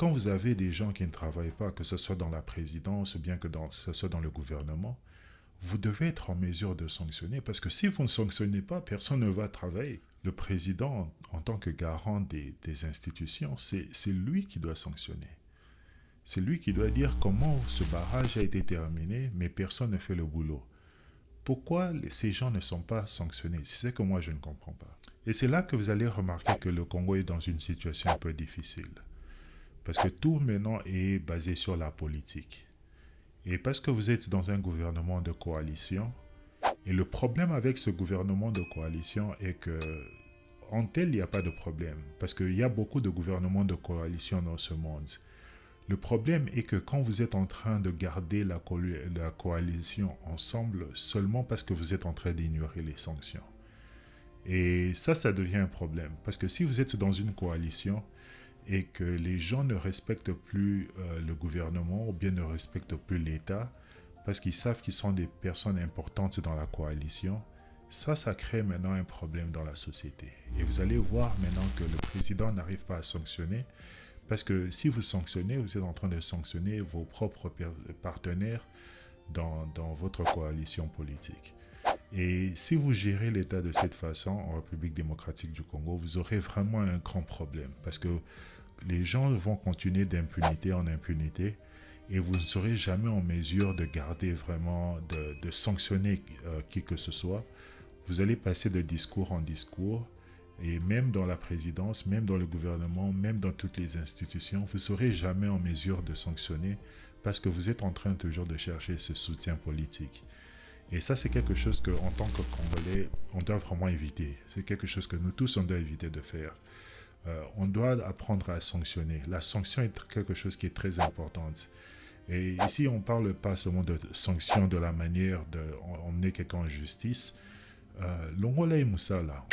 quand vous avez des gens qui ne travaillent pas, que ce soit dans la présidence ou bien que ce soit dans le gouvernement, vous devez être en mesure de sanctionner, parce que si vous ne sanctionnez pas, personne ne va travailler. Le président, en tant que garant des institutions, c'est lui qui doit sanctionner. C'est lui qui doit dire comment ce barrage a été terminé, mais personne ne fait le boulot. Pourquoi ces gens ne sont pas sanctionnés? C'est ce que moi je ne comprends pas. Et c'est là que vous allez remarquer que le Congo est dans une situation un peu difficile. Parce que tout maintenant est basé sur la politique. Et parce que vous êtes dans un gouvernement de coalition, et le problème avec ce gouvernement de coalition est que, en tel, il n'y a pas de problème. Parce qu'il y a beaucoup de gouvernements de coalition dans ce monde. Le problème est que quand vous êtes en train de garder la coalition ensemble seulement parce que vous êtes en train d'ignorer les sanctions. Et ça devient un problème. Parce que si vous êtes dans une coalition et que les gens ne respectent plus le gouvernement ou bien ne respectent plus l'État parce qu'ils savent qu'ils sont des personnes importantes dans la coalition, ça crée maintenant un problème dans la société. Et vous allez voir maintenant que le président n'arrive pas à sanctionner. Parce que si vous sanctionnez, vous êtes en train de sanctionner vos propres partenaires dans votre coalition politique. Et si vous gérez l'État de cette façon en République démocratique du Congo, vous aurez vraiment un grand problème. Parce que les gens vont continuer d'impunité en impunité et vous ne serez jamais en mesure de garder vraiment, de sanctionner qui que ce soit. Vous allez passer de discours en discours. Et même dans la présidence, même dans le gouvernement, même dans toutes les institutions, vous ne serez jamais en mesure de sanctionner parce que vous êtes en train toujours de chercher ce soutien politique. Et ça, c'est quelque chose qu'en tant que Congolais, on doit vraiment éviter. C'est quelque chose que nous tous, on doit éviter de faire. On doit apprendre à sanctionner. La sanction est quelque chose qui est très importante. Et ici, on ne parle pas seulement de sanction de la manière d'emmener quelqu'un en justice. Longola et Moussa là.